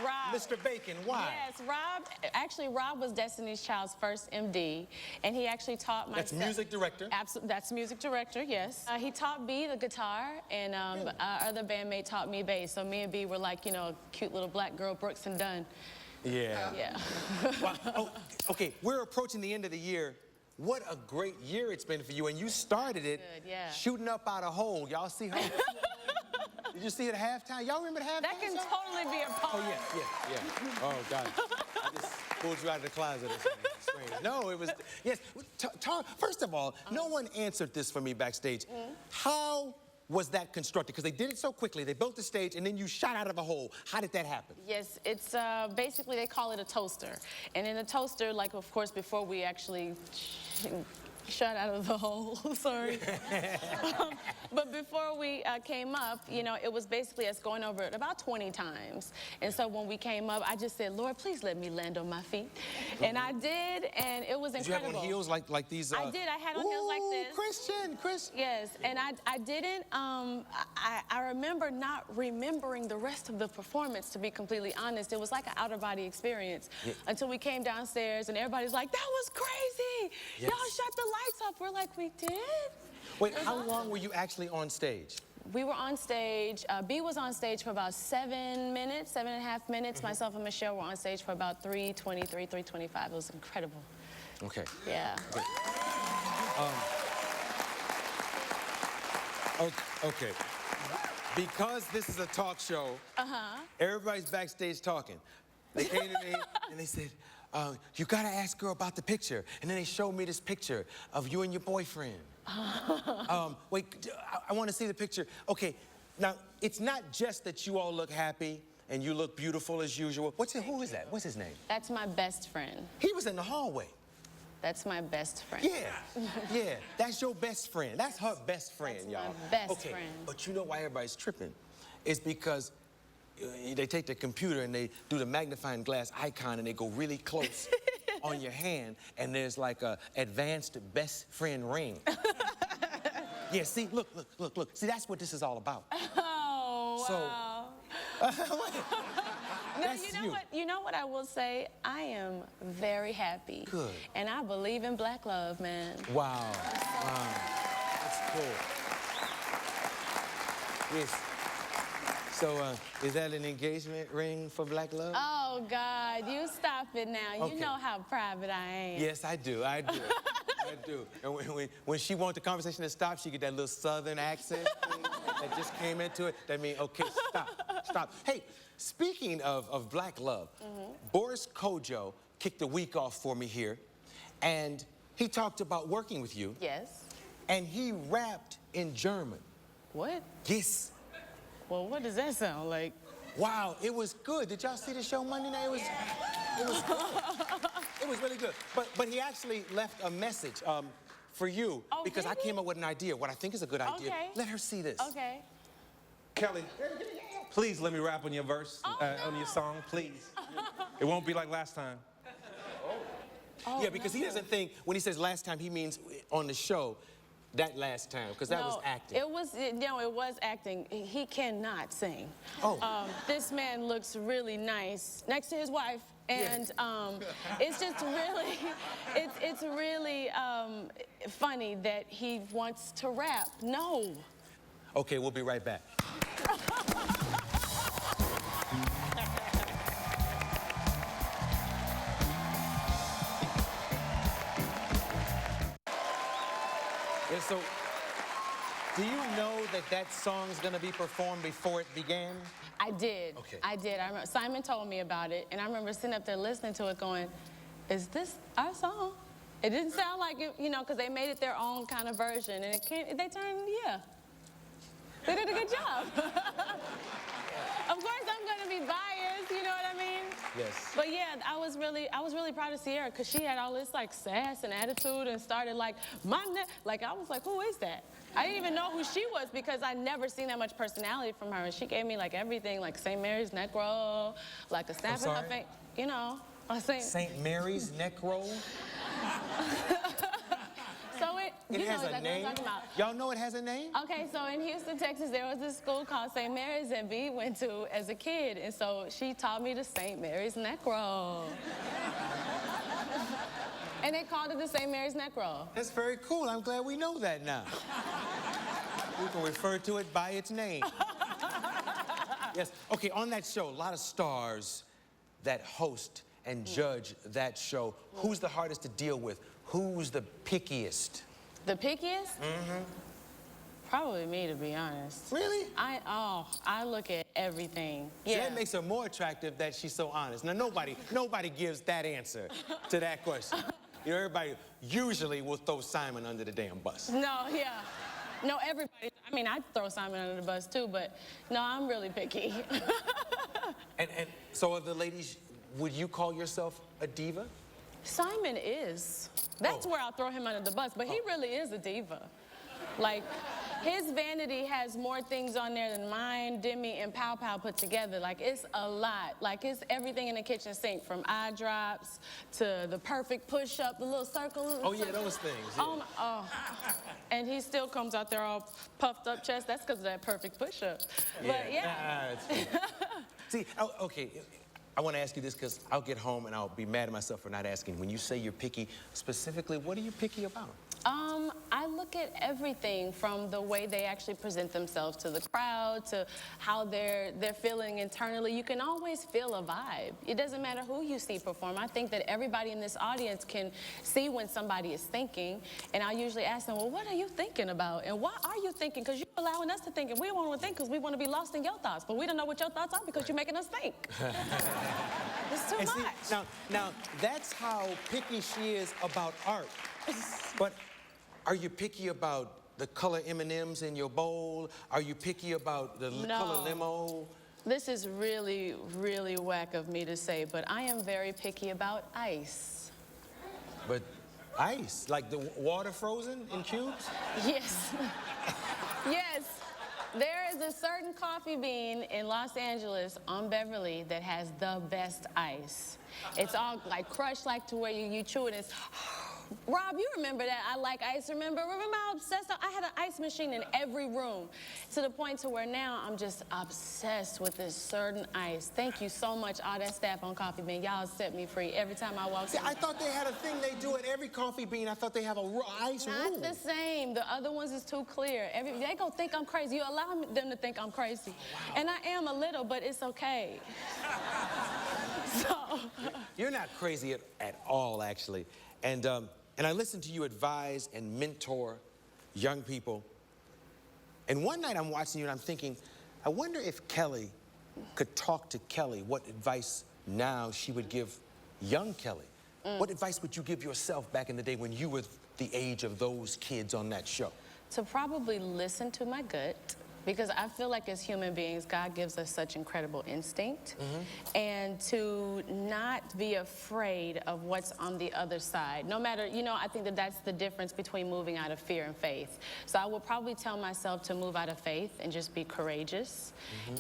Rob. Mr. Bacon, why? Yes, Rob was Destiny's Child's first MD, and he actually taught my That's music director. Absolutely, that's music director, yes. He taught B the guitar, and our other bandmate taught me bass. So me and B were like, you know, a cute little black girl, Brooks and Dunn. Yeah. Yeah. Wow. Oh, okay, we're approaching the end of the year. What a great year it's been for you, and you started it shooting up out a hole. Y'all see her? Did you see it at halftime? Y'all remember the halftime? That can totally be a poem. Oh, yeah. Oh, God. I just pulled you out of the closet or something. No, it was, yes. First of all, no one answered this for me backstage. How was that constructed? Because they did it so quickly. They built the stage, and then you shot out of a hole. How did that happen? Yes, it's basically, they call it a toaster. And in a toaster, like, of course, before we actually shot out of the hole, sorry. But before we came up, you know, it was basically us going over it about 20 times. And so when we came up, I just said, Lord, please let me land on my feet. And I did, and it was incredible. Did you have on heels like these? I did. I had on heels like this. Christian. Yes, and I didn't, I remember not remembering the rest of the performance, to be completely honest. It was like an out-of-body experience until we came downstairs, and everybody's like, that was crazy. Y'all shut the lights off. We're like, we did? Wait, how long were you actually on stage? We were on stage, B was on stage for about 7 minutes, 7.5 minutes. Myself and Michelle were on stage for about 3:23, 3:25. It was incredible. Okay. Yeah. Okay. Because this is a talk show, everybody's backstage talking. They came to me and they said, you gotta ask her about the picture. And then they showed me this picture of you and your boyfriend. Wait, I wanna see the picture. Okay, now, it's not just that you all look happy and you look beautiful as usual. Who is that? What's his name? That's my best friend. He was in the hallway. That's my best friend. Yeah, that's your best friend. That's her best friend, y'all. My best friend. But you know why everybody's tripping? It's because they take the computer and they do the magnifying glass icon and they go really close on your hand, and there's like a advanced best friend ring. Yeah, see, look. See, that's what this is all about. Oh, wow. No, you know what I will say? I am very happy. Good. And I believe in black love, man. Wow. That's cool. Yes. So, is that an engagement ring for black love? Oh, God, you stop it now. Okay. You know how private I am. Yes, I do. I do. And when she wants the conversation to stop, she get that little southern accent that just came into it. That means, okay, stop. Hey, speaking of black love, Boris Kodjoe kicked the week off for me here, and he talked about working with you. Yes. And he rapped in German. What? Yes. Well, what does that sound like? Wow, it was good. Did y'all see the show Monday night? It was good. It was really good. But he actually left a message for you because I came up with an idea, what I think is a good idea. Okay. Let her see this. Okay. Kelly, please let me rap on your verse, on your song, please. It won't be like last time. Yeah, because he doesn't think, when he says last time, he means on the show, that last time, because that was acting. It was acting. He cannot sing. Oh. This man looks really nice next to his wife, and it's just really, it's really funny that he wants to rap. No. Okay, we'll be right back. And so, do you know that song's gonna be performed before it began? I did. Okay. I did. I remember, Simon told me about it, and I remember sitting up there listening to it going, is this our song? It didn't sound like it, you know, because they made it their own kind of version, and they turned, They did a good job. Of course, I'm gonna be biased, you know what I mean? Yes. But yeah, I was really proud of Sierra because she had all this like sass and attitude and started like, like I was like, who is that? I didn't even know who she was because I never seen that much personality from her. And she gave me like everything, like St. Mary's neck roll, like a snap in her face, you know. St. Mary's neck roll? It You know has a exactly what I'm name? talking about. Y'all know it has a name? Okay, so in Houston, Texas, there was this school called St. Mary's that B went to as a kid, and so she taught me the St. Mary's neck roll. And they called it the St. Mary's neck roll. That's very cool. I'm glad we know that now. We can refer to it by its name. Yes. Okay, on that show, a lot of stars that host and judge that show. Who's the hardest to deal with? Who's the pickiest? The pickiest? Mm-hmm. Probably me, to be honest. Really? I look at everything. Yeah. That makes her more attractive that she's so honest. Now, nobody gives that answer to that question. You know, everybody usually will throw Simon under the damn bus. No, yeah. No, everybody. I mean, I'd throw Simon under the bus too, but no, I'm really picky. And so of the ladies, would you call yourself a diva? Simon is. That's where I'll throw him under the bus, but he really is a diva. Like, his vanity has more things on there than mine, Demi, and Pow Pow put together. Like, it's a lot. Like, it's everything in the kitchen sink, from eye drops to the perfect push-up, the little circle. Oh, yeah, those things. Yeah. And he still comes out there all puffed up chest. That's because of that perfect push-up. But, yeah. See, okay, I want to ask you this because I'll get home and I'll be mad at myself for not asking. When you say you're picky, specifically, what are you picky about? I look at everything from the way they actually present themselves to the crowd, to how they're feeling internally. You can always feel a vibe. It doesn't matter who you see perform. I think that everybody in this audience can see when somebody is thinking, and I usually ask them, well, what are you thinking about? And why are you thinking? Because you're allowing us to think, and we don't want to think because we want to be lost in your thoughts, but we don't know what your thoughts are because you're making us think. It's too much. See, now, that's how picky she is about art. But are you picky about the color M&Ms in your bowl? Are you picky about the color limo? This is really, really whack of me to say, but I am very picky about ice. But ice? Like the water frozen in cubes? Yes. Yes. There is a certain coffee bean in Los Angeles on Beverly that has the best ice. It's all like crushed, like to where you chew it. It's Rob, you remember that I like ice, remember how obsessed I had an ice machine in every room, to the point to where now I'm just obsessed with this certain ice. Thank you so much, all that staff on Coffee Bean. Y'all set me free every time I walk in. I thought they had a thing they do at every Coffee Bean. I thought they have a ice rule. Not the same. The other ones is too clear. They gonna think I'm crazy. You allow them to think I'm crazy. Wow. And I am a little, but it's okay. So. You're not crazy at all, actually. And I listen to you advise and mentor young people. And one night I'm watching you and I'm thinking, I wonder if Kelly could talk to Kelly, what advice now she would give young Kelly. What advice would you give yourself back in the day when you were the age of those kids on that show? To probably listen to my gut. Because I feel like as human beings, God gives us such incredible instinct. And to not be afraid of what's on the other side. No matter, I think that that's the difference between moving out of fear and faith. So I will probably tell myself to move out of faith and just be courageous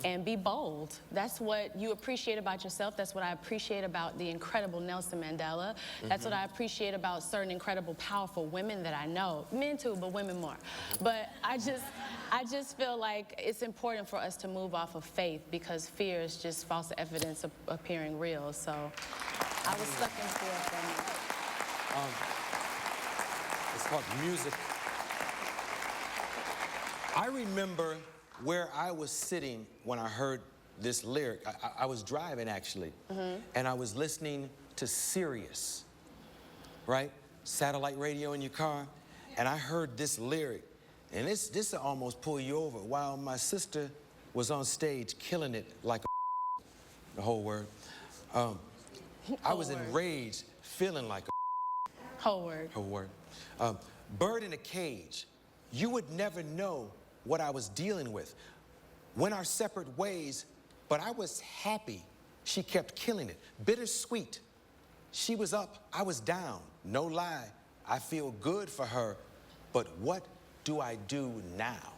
and be bold. That's what you appreciate about yourself. That's what I appreciate about the incredible Nelson Mandela. That's what I appreciate about certain incredible, powerful women that I know. Men too, but women more. But I just feel like it's important for us to move off of faith because fear is just false evidence of appearing real. So I was stuck in fear for me. It's called music. I remember where I was sitting when I heard this lyric. I was driving, actually, and I was listening to Sirius, right? Satellite radio in your car, and I heard this lyric. And this will almost pull you over. While my sister was on stage killing it like a the whole word, I was enraged, feeling like a whole word. Whole word. Bird in a cage. You would never know what I was dealing with. Went our separate ways, but I was happy. She kept killing it. Bittersweet. She was up, I was down. No lie, I feel good for her, but what do I do now?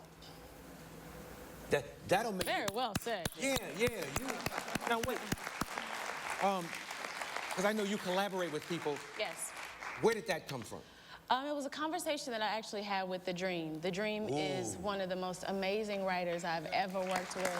That'll make Very well said. Yeah. Now wait. Because I know you collaborate with people. Yes. Where did that come from? It was a conversation that I actually had with The Dream. The Dream is one of the most amazing writers I've ever worked with.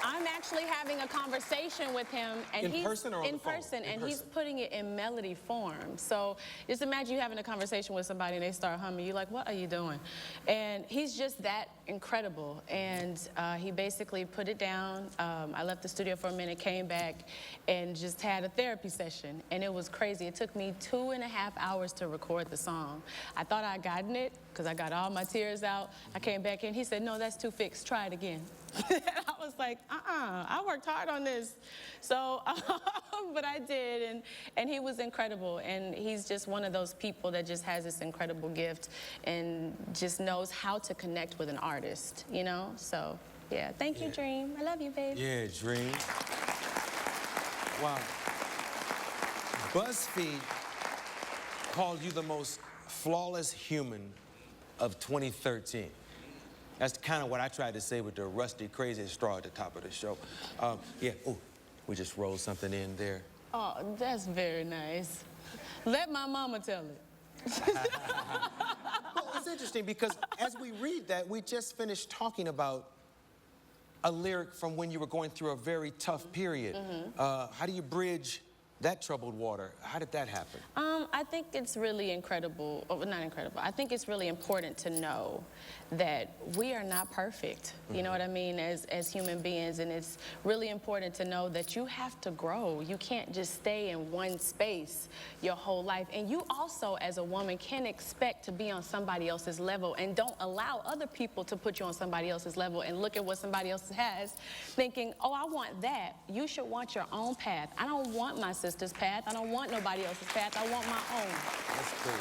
I'm actually having a conversation with him, and in person or on the phone? And he's putting it in melody form. So just imagine you having a conversation with somebody and they start humming. You're like, what are you doing? And he's just that incredible. And he basically put it down. I left the studio for a minute, came back, and just had a therapy session. And it was crazy. It took me 2.5 hours to record the song. I thought I'd gotten it because I got all my tears out. I came back in. He said, no, that's too fixed. Try it again. I was like, I worked hard on this. So, but I did, and he was incredible. And he's just one of those people that just has this incredible gift and just knows how to connect with an artist, you know? So, yeah, thank you, Dream. I love you, babe. Yeah, Dream. Wow. BuzzFeed called you the most flawless human of 2013. That's kind of what I tried to say with the rusty, crazy straw at the top of the show. Yeah, oh, we just rolled something in there. Oh, that's very nice. Let my mama tell it. Well, it's interesting because as we read that, we just finished talking about a lyric from when you were going through a very tough period. How do you bridge that troubled water? How did that happen? I think it's really incredible, or not incredible, I think it's really important to know that we are not perfect, you know what I mean, as human beings, and it's really important to know that you have to grow. You can't just stay in one space your whole life, and you also, as a woman, can expect to be on somebody else's level, and don't allow other people to put you on somebody else's level and look at what somebody else has, thinking, oh, I want that. You should want your own path. I don't want my sister's path. I don't want nobody else's path. I want my own. That's cool,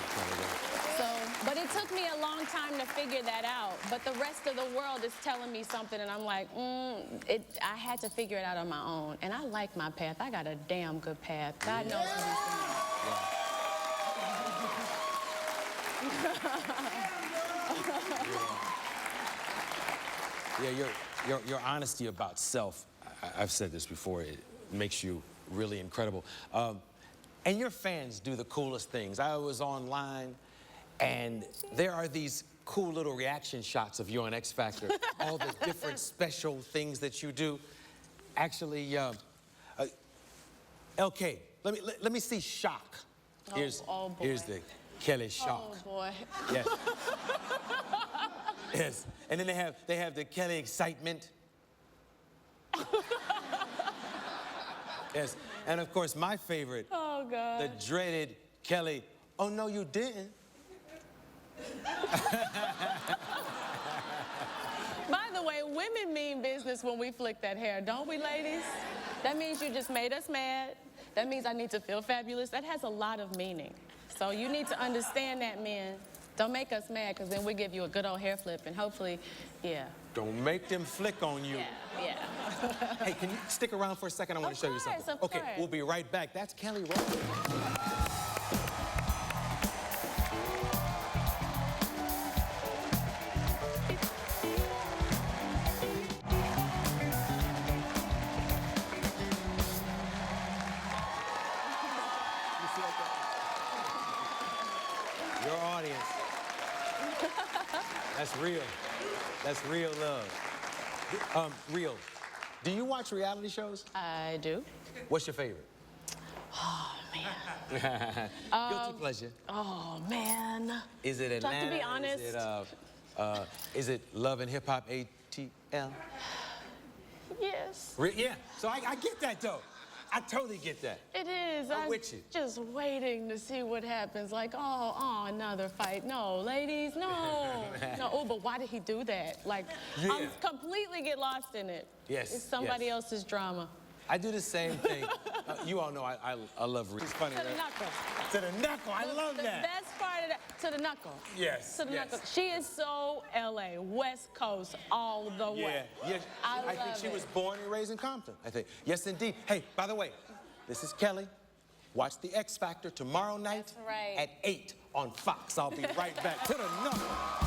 So, but it took me a long time to figure that out. But the rest of the world is telling me something, and I'm like, I had to figure it out on my own. And I like my path. I got a damn good path. God knows Yeah, your honesty about self, I've said this before, it makes you really incredible. And your fans do the coolest things. I was online, and there are these cool little reaction shots of you on X Factor, all the different special things that you do. Actually, LK, let me see shock. Here's the Kelly shock. Oh, boy. Yes. Yes. And then they have the Kelly excitement. Yes. And of course, my favorite, Oh, God. the dreaded Kelly, oh, no, you didn't. By the way, women mean business when we flick that hair, don't we, ladies? That means you just made us mad. That means I need to feel fabulous. That has a lot of meaning. So you need to understand that, men. Don't make us mad, because then we give you a good old hair flip, and hopefully, yeah. Don't make them flick on you. Yeah. Hey, can you stick around for a second? I want to show you something. Of Okay, course. we'll be right back. That's Kelly Rowland. Your audience. That's real. That's real love. Real. Do you watch reality shows? I do. What's your favorite? Oh, man. Guilty pleasure. Oh, man. Is it Atlanta? To be honest. Is it Love and Hip Hop ATL? Yes. Yeah. So I get that though. I totally get that. It is. I'm with you. Just waiting to see what happens. Like, oh, another fight. No, ladies, no. No, oh, but why did he do that? Like, Yeah. I'm completely get lost in it. Yes, It's somebody yes. else's drama. I do the same thing. You all know I love Reese. It's funny, To the right? knuckle. To the knuckle. I love The that. best part of that, to the knuckle. Yes, To the yes. knuckle. She is so LA, West Coast, all the way. Yeah. I think love she it. was born and raised in Compton, I think. Yes, indeed. Hey, by the way, this is Kelly. Watch the X Factor tomorrow night That's right. at 8 on Fox. I'll be right back. To the knuckle.